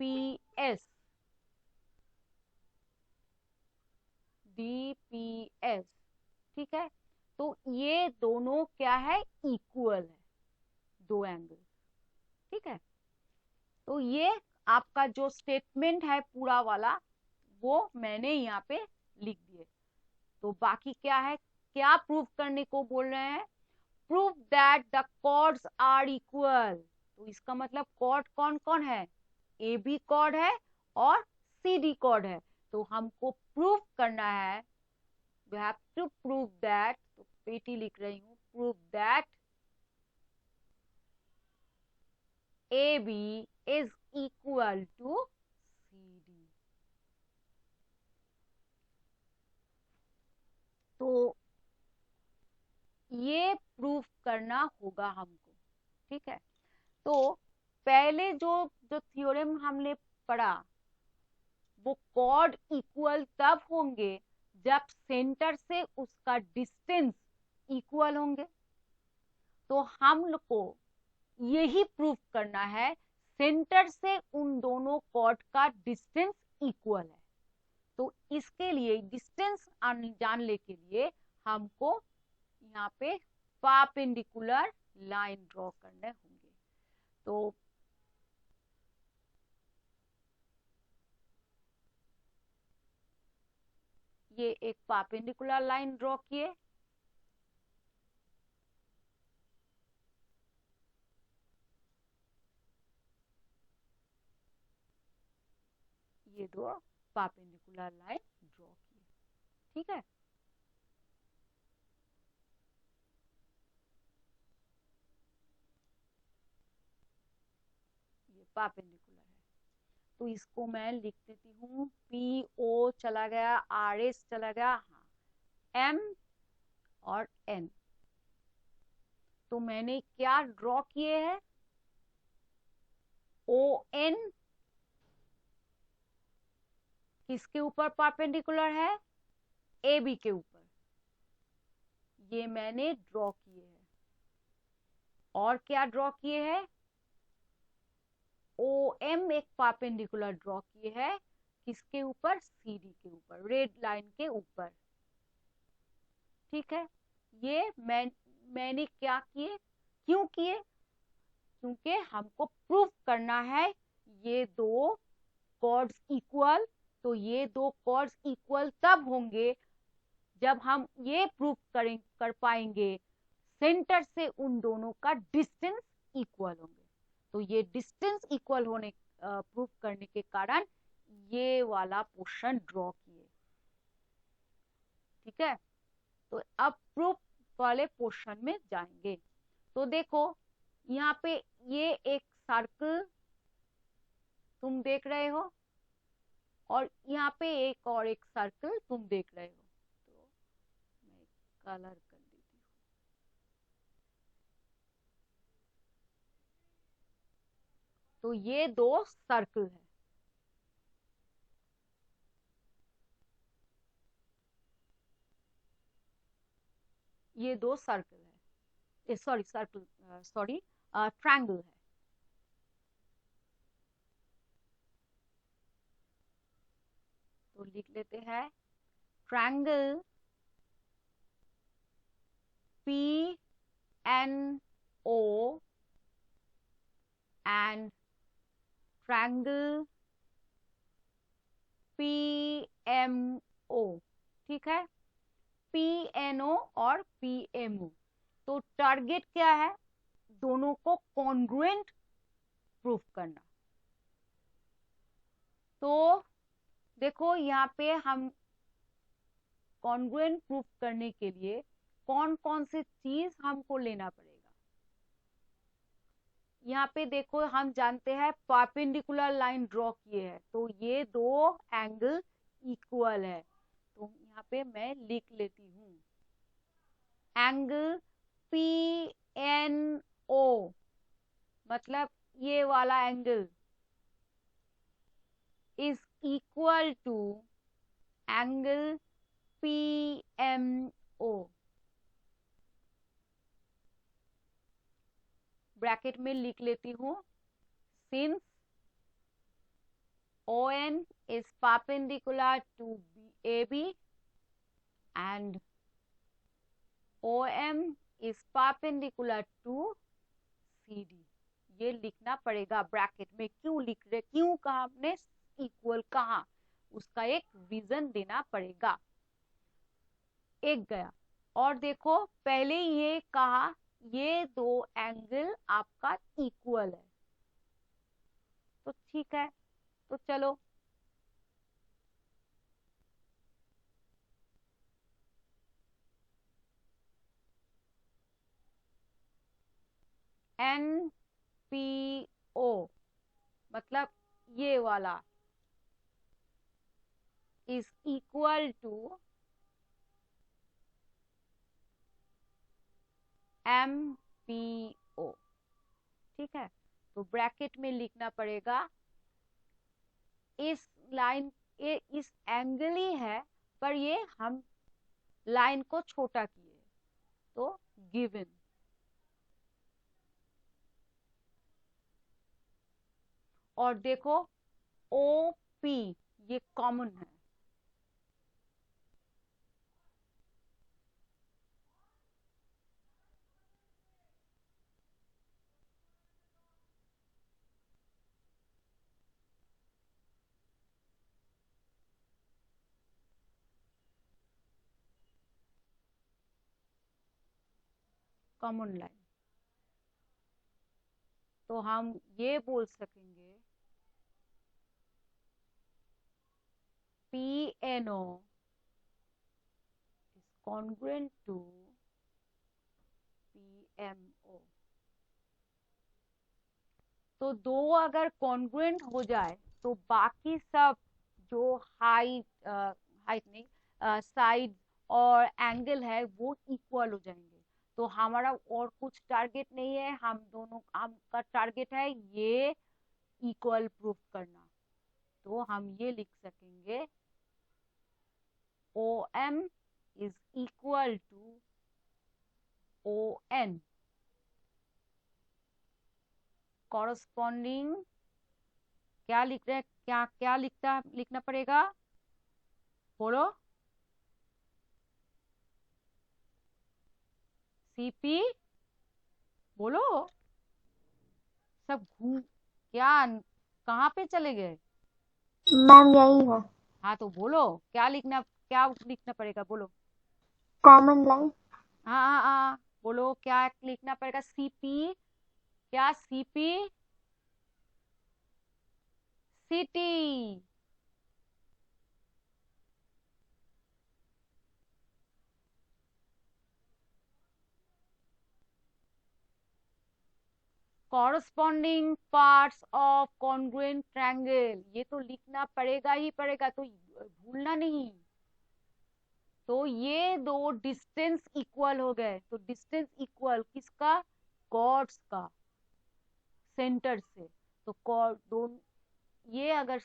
P S, D P S, ठीक है। तो ये दोनों क्या है, इक्वल है, दो एंगल, ठीक है। तो ये आपका जो स्टेटमेंट है पूरा वाला वो मैंने यहाँ पे लिख दिए। तो बाकी क्या है, क्या प्रूव करने को बोल रहे हैं, prove that the chords are equal. तो इसका मतलब कॉर्ड कौन कौन है, ए बी कॉर्ड है और सी डी कॉर्ड है। तो हमको प्रूव करना है, we have to prove that, तो पेटी लिख रही हूँ, prove that A B is equal to C D. तो ये प्रूफ करना होगा हमको, ठीक है। तो पहले जो जो थ्योरम हमने पढ़ा, वो कॉर्ड इक्वल तब होंगे जब सेंटर से उसका डिस्टेंस इक्वल होंगे। तो हम लोग को यही प्रूफ करना है, सेंटर से उन दोनों कॉर्ड का डिस्टेंस इक्वल है। तो इसके लिए डिस्टेंस जानने के लिए हमको यहाँ पे परपेंडिकुलर लाइन ड्रॉ करने होंगे। तो ये एक परपेंडिकुलर लाइन ड्रॉ किए, ये दो परपेंडिकुलर लाइन ड्रॉ किए, ठीक है। ये परपेंडिकुलर है, तो इसको मैं लिख देती हूँ, पी ओ चला गया, आर एस चला गया, हाँ एम और एन। तो मैंने क्या ड्रॉ किए हैं, ओ एन किसके ऊपर परपेंडिकुलर है, ए बी के ऊपर, ये मैंने ड्रॉ किए हैं। और क्या ड्रॉ किए हैं, ओ एम एक परपेंडिकुलर ड्रॉ किए हैं, किसके ऊपर, सी डी के ऊपर, रेड लाइन के ऊपर, ठीक है। ये मैंने क्या किए, क्यों किए, क्योंकि हमको प्रूफ करना है ये दो कॉर्ड्स इक्वल। तो ये दो कॉर्ड्स इक्वल तब होंगे जब हम ये प्रूफ कर पाएंगे सेंटर से उन दोनों का डिस्टेंस इक्वल होंगे। तो ये डिस्टेंस इक्वल होने प्रूफ करने के कारण ये वाला पोर्शन ड्रॉ किए, ठीक है। तो अब प्रूफ वाले पोर्शन में जाएंगे। तो देखो यहाँ पे ये एक सर्कल तुम देख रहे हो, और यहाँ पे एक और एक सर्कल तुम देख रहे हो। तो मैं कलर कर देती हूँ। तो ये दो सर्कल है, ये दो सर्कल है, सॉरी सर्कल, सॉरी ट्रायंगल है। तो लिख लेते हैं, triangle P PNO and triangle PMO, ठीक है, PNO और PMO। तो टारगेट क्या है, दोनों को कॉन्ग्रुएंट प्रूफ करना। तो देखो यहाँ पे हम कॉन्ग्रुएंट प्रूफ करने के लिए कौन कौन सी चीज हमको लेना पड़ेगा। यहाँ पे देखो हम जानते हैं परपेंडिकुलर लाइन ड्रॉ किए हैं, तो ये दो एंगल इक्वल है। तो यहाँ पे मैं लिख लेती हूँ एंगल PNO, मतलब ये वाला angle is equal to angle PMO। Bracket में लिख लेती हूँ, since ON is perpendicular to AB and OM is perpendicular to CD। ये लिखना पड़ेगा ब्रैकेट में। क्यों लिख रहे, क्यों कहा हमने इक्वल कहा, उसका एक रीजन देना पड़ेगा। एक गया। और देखो पहले ये कहा ये दो एंगल आपका इक्वल है, तो ठीक है, तो चलो NPO मतलब ये वाला इज इक्वल टू MPO, ठीक है। तो ब्रैकेट में लिखना पड़ेगा, इस लाइन इस एंगल ही है पर ये हम लाइन को छोटा किए, तो गिवन। और देखो OP ये कॉमन है, कॉमन लाइन। तो हम ये बोल सकेंगे PNO is congruent to PMO। तो दो अगर कॉन्ग्रुएंट हो जाए तो बाकी सब जो हाइट नहीं साइड और एंगल है वो इक्वल हो जाएंगे। तो हमारा और कुछ टारगेट नहीं है, हम दोनों का टारगेट है ये इक्वल प्रूफ करना। तो हम ये लिख सकेंगे OM is equal to ON corresponding, क्या लिख रहे हैं, क्या लिखना पड़ेगा, बोलो, CP, बोलो, सब क्या कहाँ पे चले गए। मैम यही है, हाँ तो बोलो क्या लिखना पड़ेगा, बोलो। Common line. हाँ हाँ हाँ बोलो क्या लिखना पड़ेगा, CP, क्या CP city. Corresponding parts of congruent triangle, ये तो लिखना पड़ेगा ही पड़ेगा, तो भूलना नहीं। तो ये दो डिस्टेंस इक्वल हो गए, तो डिस्टेंस इक्वल किसका, कॉर्ड्स का सेंटर से। तो कॉर्ड दोनों ये अगर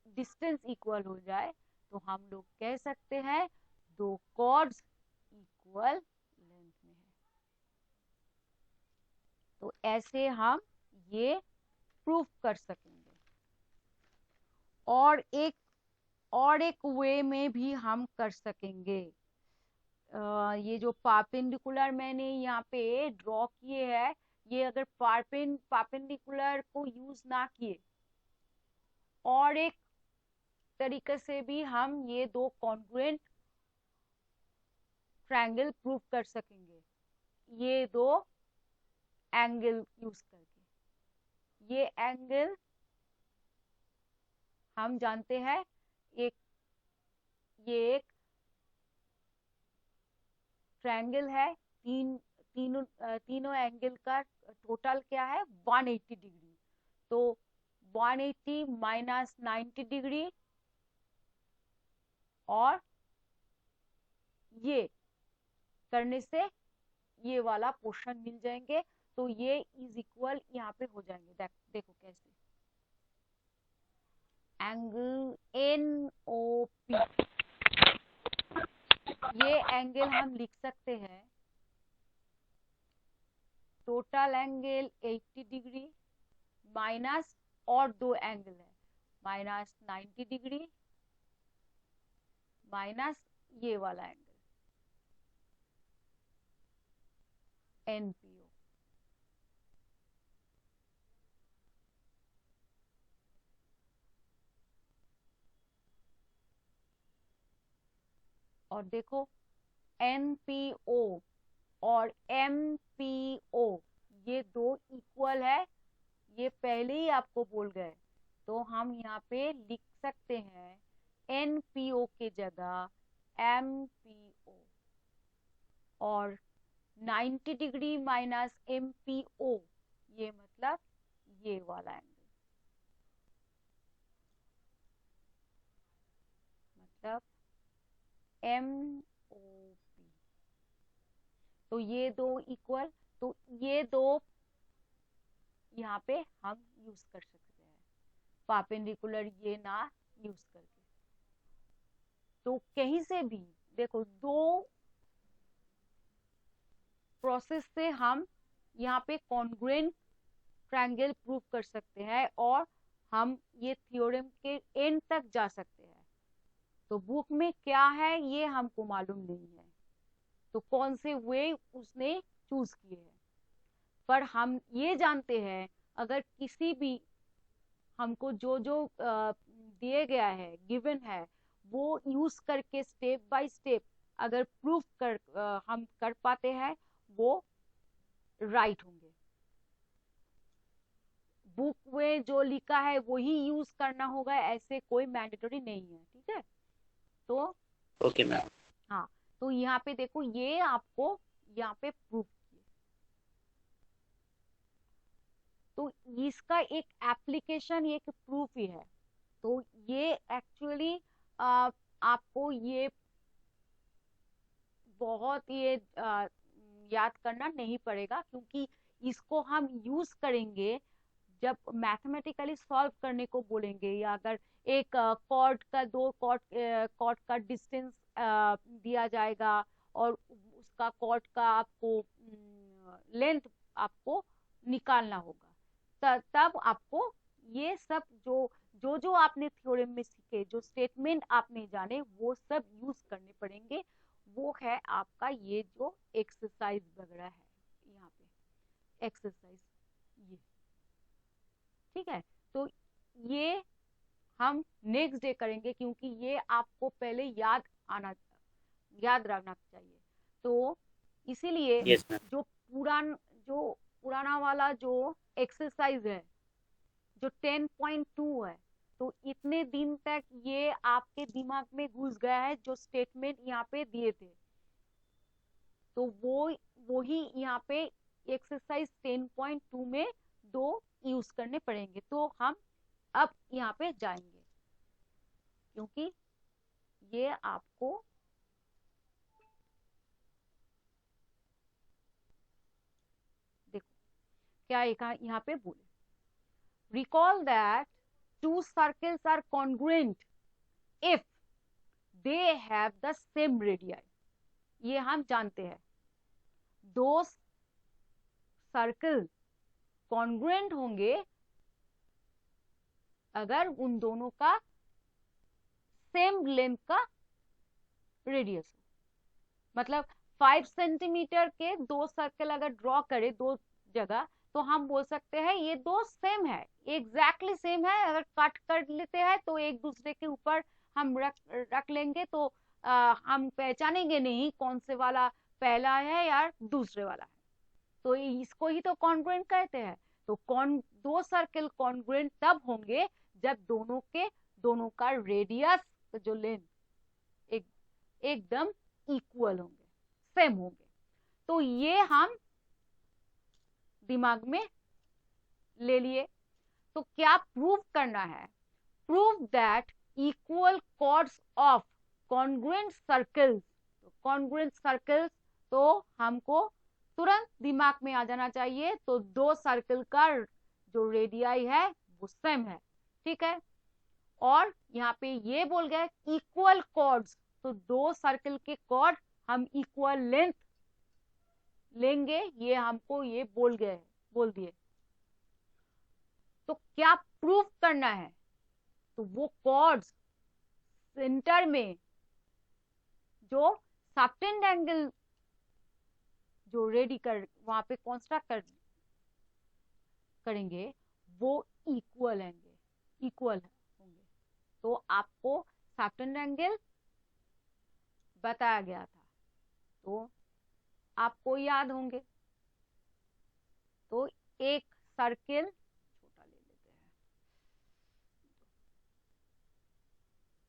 डिस्टेंस इक्वल हो जाए तो हम लोग कह सकते हैं दो कॉर्ड्स इक्वल लेंथ में है। तो ऐसे हम ये प्रूफ कर सकेंगे। और एक वे में भी हम कर सकेंगे, ये जो परपेंडिकुलर मैंने यहाँ पे ड्रॉ किए है, ये अगर परपेंडिकुलर को यूज ना किए और एक तरीके से भी हम ये दो कॉन्ग्रुएंट ट्रायंगल प्रूव कर सकेंगे, ये दो एंगल यूज करके। ये एंगल हम जानते हैं ये एक ट्रायंगल है, तीनों एंगल का टोटल क्या है 180 डिग्री। तो 180 माइनस 90 डिग्री और ये करने से ये वाला पोर्शन मिल जाएंगे। तो ये इज इक्वल यहाँ पे हो जाएंगे। देखो कैसे, एंगल NOP, ये एंगल हम लिख सकते हैं टोटल एंगल 80 डिग्री माइनस और दो एंगल है माइनस 90 डिग्री माइनस ये वाला एंगल NPO। और देखो NPO और MPO ये दो इक्वल है, ये पहले ही आपको बोल गए। तो हम यहाँ पे लिख सकते हैं NPO के जगह MPO और 90 डिग्री माइनस MPO ये मतलब ये वाला एंगल, मतलब MOP। तो ये दो इक्वल, तो ये दो यहाँ पे हम यूज कर सकते हैं परपेंडिकुलर ये ना यूज करके। तो कहीं से भी देखो दो प्रोसेस से हम यहाँ पे कॉन्ग्रुएंट ट्रायंगल प्रूव कर सकते हैं और हम ये थ्योरम के एंड तक जा सकते हैं। तो बुक में क्या है ये हमको मालूम नहीं है, तो कौन से वे उसने चूज किए हैं, पर हम ये जानते हैं अगर किसी भी हमको जो जो दिए गया है गिवन है वो यूज करके स्टेप बाय स्टेप अगर प्रूफ हम कर पाते हैं वो राइट होंगे। बुक में जो लिखा है वही यूज करना होगा ऐसे कोई मैंडेटरी नहीं है, ठीक है। तो ओके मैम। हाँ, तो यहाँ पे देखो ये आपको यहाँ पे प्रूफ किए, तो इसका एक एप्लीकेशन एक प्रूफ ही है। तो ये एक्चुअली आपको ये बहुत ये याद करना नहीं पड़ेगा, क्योंकि इसको हम यूज करेंगे जब मैथमेटिकली सॉल्व करने को बोलेंगे, या अगर एक कॉर्ड का दो कॉर्ड का डिस्टेंस दिया जाएगा और उसका कॉर्ड का आपको लेंथ आपको निकालना होगा, तब आपको ये सब जो आपने थ्योरम में सीखे, जो स्टेटमेंट आपने जाने, वो सब यूज करने पड़ेंगे। वो है आपका ये जो एक्सरसाइज वगैरह है, यहाँ पे एक्सरसाइज ये, ठीक है। तो ये हम नेक्स्ट डे करेंगे, क्योंकि ये आपको पहले याद रखना चाहिए। तो इसीलिए यस मैम। जो पुराना वाला जो एक्सरसाइज है जो 10.2 है, तो इतने दिन तक ये आपके दिमाग में घुस गया है जो स्टेटमेंट यहाँ पे दिए थे, तो वो ही यहाँ पे एक्सरसाइज 10.2 में दो यूज करने पड़ेंगे। तो हम अब यहाँ पे जाएंगे, क्योंकि ये आपको देखो क्या यहाँ पे बोले, recall that two circles are congruent if they have the same radii। ये हम जानते हैं दो सर्कल कॉन्ग्रुएंट होंगे अगर उन दोनों का सेम लेंथ का रेडियस हो। मतलब 5 सेंटीमीटर के 2 सर्कल अगर ड्रॉ करे 2 जगह, तो हम बोल सकते हैं ये 2 सेम है, एग्जैक्टली सेम है। अगर कट कर लेते हैं तो एक दूसरे के ऊपर हम रख लेंगे, तो हम पहचानेंगे नहीं कौन से वाला पहला है या दूसरे वाला है। तो इसको ही तो कॉन्ग्रुएंट कहते हैं। तो दो सर्कल कॉन्ग्रुएंट तब होंगे जब दोनों का रेडियस, जो लेंथ एक एकदम इक्वल होंगे, सेम होंगे। तो ये हम दिमाग में ले लिए। तो क्या प्रूव करना है? Prove that equal chords of congruent circles. तो कॉन्ग्रुएंट सर्कल्स तो हमको तुरंत दिमाग में आ जाना चाहिए। तो 2 सर्कल का जो रेडियाई है वो सेम है, ठीक है। और यहाँ पे ये बोल गए इक्वल कॉर्ड्स, तो 2 सर्कल के कॉर्ड हम इक्वल लेंथ लेंगे, ये हमको ये बोल दिए। तो क्या प्रूव करना है? तो वो कॉर्ड्स सेंटर में जो सबटेंड एंगल जो रेडी कर वहां पे कंस्ट्रक्ट करेंगे वो इक्वल होंगे। तो आपको सबटेंड एंगल बताया गया था, तो आपको याद होंगे। तो एक सर्किल छोटा ले लेते हैं,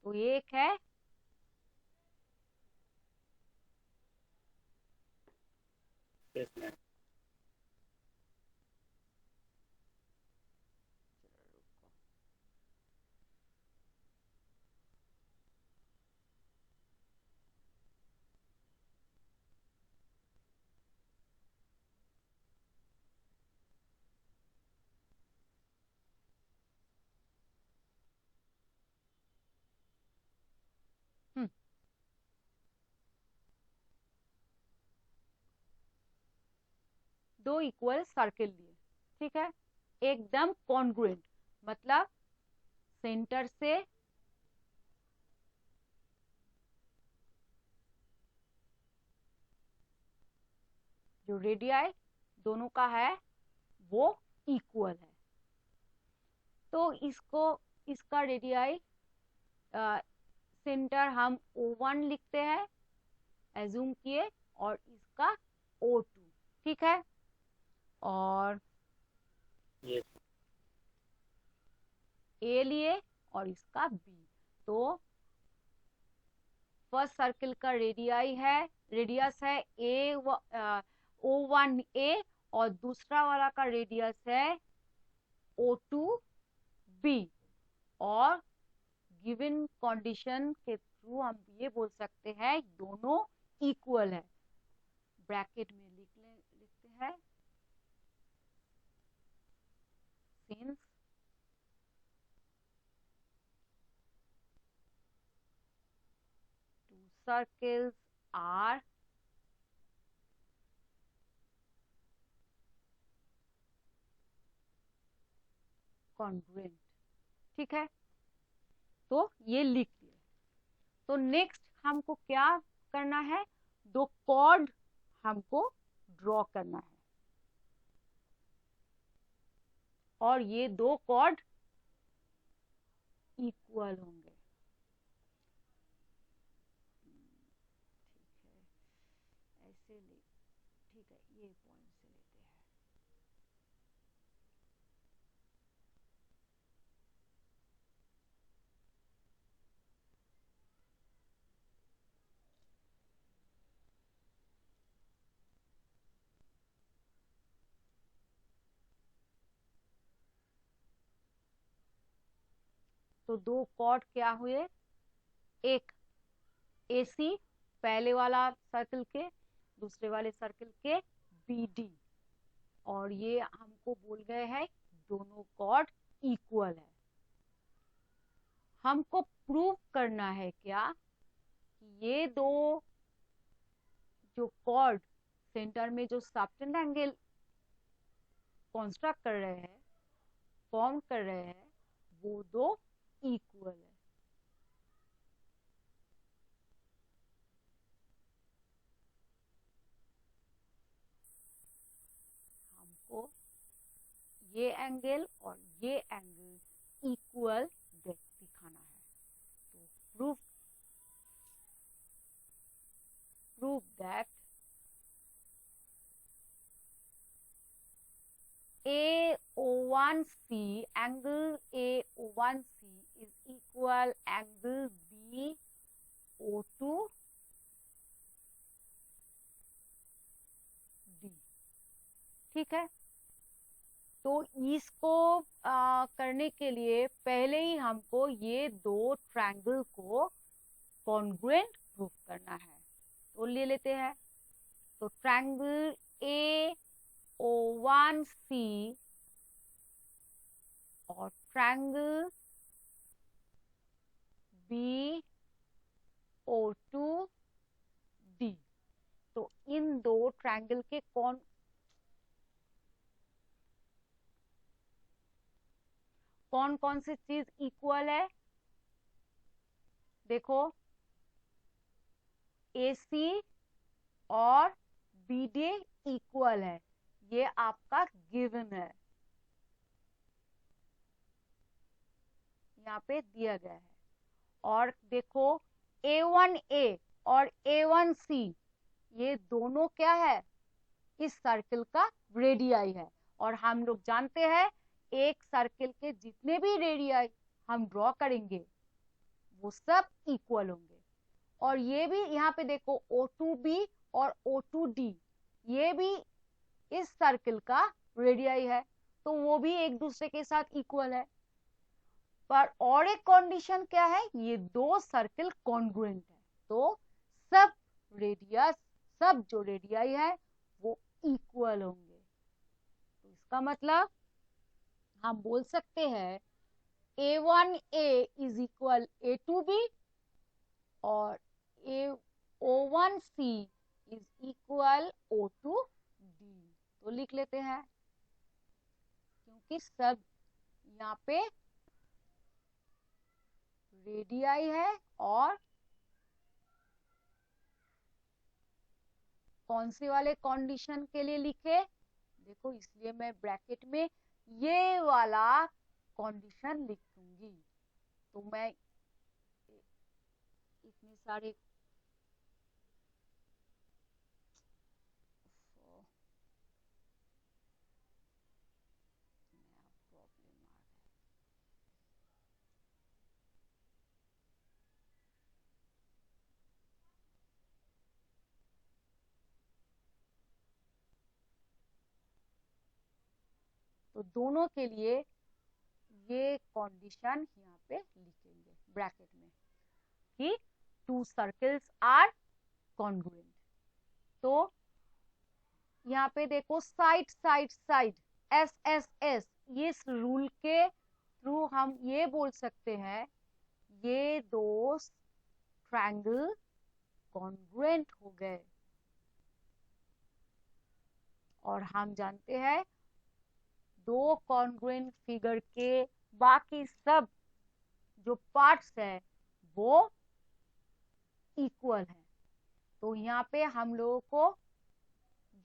तो एक है दो इक्वल सर्किल लिए, ठीक है, एकदम कॉन्ग्रुएंट, मतलब सेंटर से जो रेडियाई दोनों का है वो इक्वल है। तो इसका रेडियाई सेंटर हम O1 लिखते हैं, एज्यूम किए, और इसका O2, ठीक है। और yes. A लिए और इसका B। तो फर्स्ट सर्किल का रेडियस है O1A, और दूसरा वाला का रेडियस है O2B। और गिवन कंडीशन के थ्रू हम ये बोल सकते हैं दोनों इक्वल है। ब्रैकेट में लिखते हैं since two circles are congruent, ठीक है। तो ये लिख दिए। तो नेक्स्ट हमको क्या करना है? 2 कॉर्ड हमको ड्रॉ करना है, और ये 2 कॉर्ड इक्वल होंगे, ठीक है। ऐसे ले, ठीक है, ये पॉइंट से लेते हैं। तो 2 कॉर्ड क्या हुए? एक AC पहले वाला सर्कल के, दूसरे वाले सर्कल के BD, और ये हमको बोल गए हैं दोनों कॉर्ड इक्वल है। हमको प्रूव करना है क्या कि ये 2 जो कॉर्ड सेंटर में जो सबटेंड एंगल कंस्ट्रक्ट कर रहे हैं, फॉर्म कर रहे हैं, वो 2 इक्वल है। ये एंगल और ये एंगल इक्वल दिखाना है। तो prove that AO1C, angle AO1C is equal angle BO2D। ठीक है, तो इसको करने के लिए पहले ही हमको ये दो ट्रायंगल को कॉन्ग्रुएंट प्रूफ करना है। तो ले लेते हैं। तो ट्रायंगल AO1C और ट्रायंगल BO2D, तो इन दो ट्रायंगल के कौन कौन सी चीज इक्वल है? देखो, AC और BD इक्वल है, ये आपका गिवन है, यहाँ पे दिया गया है। और देखो A1A और A1C ये दोनों क्या है? इस सर्किल का रेडियाई है। और हम लोग जानते हैं एक सर्किल के जितने भी रेडियाई हम ड्रॉ करेंगे वो सब इक्वल होंगे। और ये भी यहाँ पे देखो O2B और O2D ये भी इस सर्किल का रेडियाई है, तो वो भी एक दूसरे के साथ इक्वल है। पर और एक कंडीशन क्या है? ये दो सर्किल कॉन्ग्रुएंट है, तो सब जो रेडियाई है वो इक्वल होंगे। तो इसका मतलब हम बोल सकते हैं A1A इज इक्वल A2B और O1C इज इक्वल O2D। तो लिख लेते हैं, क्योंकि सब यहाँ पे रेडियाई है और कौन से वाले कंडीशन के लिए लिखे? देखो, इसलिए मैं ब्रैकेट में ये वाला कंडीशन लिख दूंगी। तो मैं इतने सारे तो दोनों के लिए ये कंडीशन यहाँ पे लिखेंगे ब्रैकेट में कि टू सर्कल्स आर कॉन्ग्रुएंट। तो यहाँ पे देखो साइड SSS, इस रूल के थ्रू हम ये बोल सकते हैं ये दो ट्रायंगल कॉन्ग्रुएंट हो गए। और हम जानते हैं दो कॉन्ग्रुएंट फिगर के बाकी सब जो पार्ट्स है वो इक्वल है। तो यहाँ पे हम लोगों को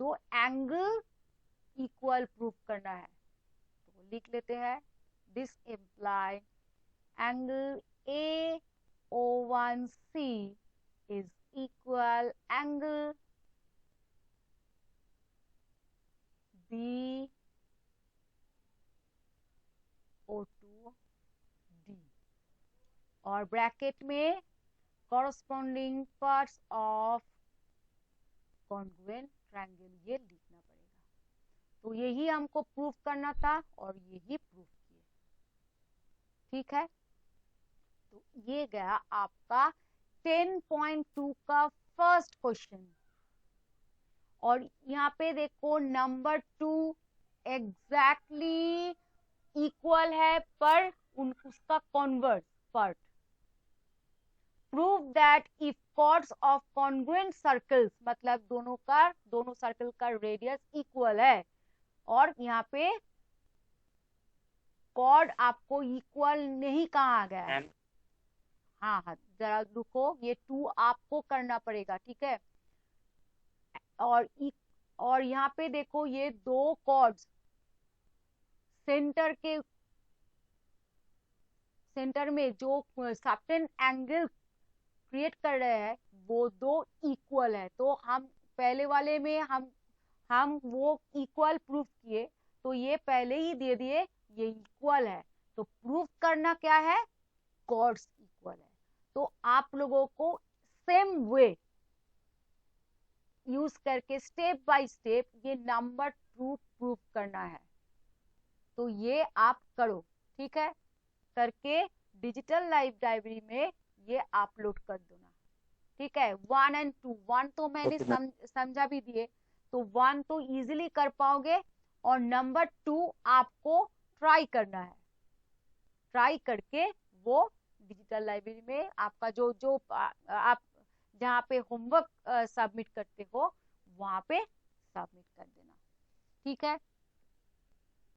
दो एंगल इक्वल प्रूफ करना है। तो लिख लेते हैं, this imply angle AO1C is equal angle BO2D और ब्रैकेट में corresponding parts of congruent triangle ये लिखना पड़ेगा। तो यही हमको प्रूफ करना था और यही प्रूफ किए। ठीक है, तो ये गया आपका 10.2 का फर्स्ट क्वेश्चन। और यहाँ पे देखो नंबर 2 एग्जैक्टली इक्वल है पर उसका converse part. Prove that if chords of congruent circles, मतलब दोनों सर्कल का रेडियस इक्वल है। और यहाँ पे कॉर्ड आपको इक्वल नहीं कहा गया है। हाँ, जरा रुको, ये 2 आपको करना पड़ेगा। ठीक है, और यहाँ पे देखो ये दो कॉर्ड्स सेंटर में जो सर्टेन एंगल क्रिएट कर रहे हैं वो दो इक्वल है। तो हम पहले वाले में हम वो इक्वल प्रूफ किए, तो ये पहले ही दे दिए ये इक्वल है। तो प्रूफ करना क्या है, कॉर्ड्स इक्वल है। तो आप लोगों को सेम वे यूज करके स्टेप बाय स्टेप ये नंबर टू प्रूफ करना है। तो ये आप करो, ठीक है, करके डिजिटल लाइब्रेरी में ये अपलोड कर देना, ठीक है। 1 और 2, 1 तो मैंने समझा भी दिए, तो 1 तो इजीली कर पाओगे, और नंबर 2 आपको ट्राई करना है। ट्राई करके वो डिजिटल लाइब्रेरी में आपका जो आप जहाँ पे होमवर्क सबमिट करते हो वहां पे सबमिट कर देना, ठीक है।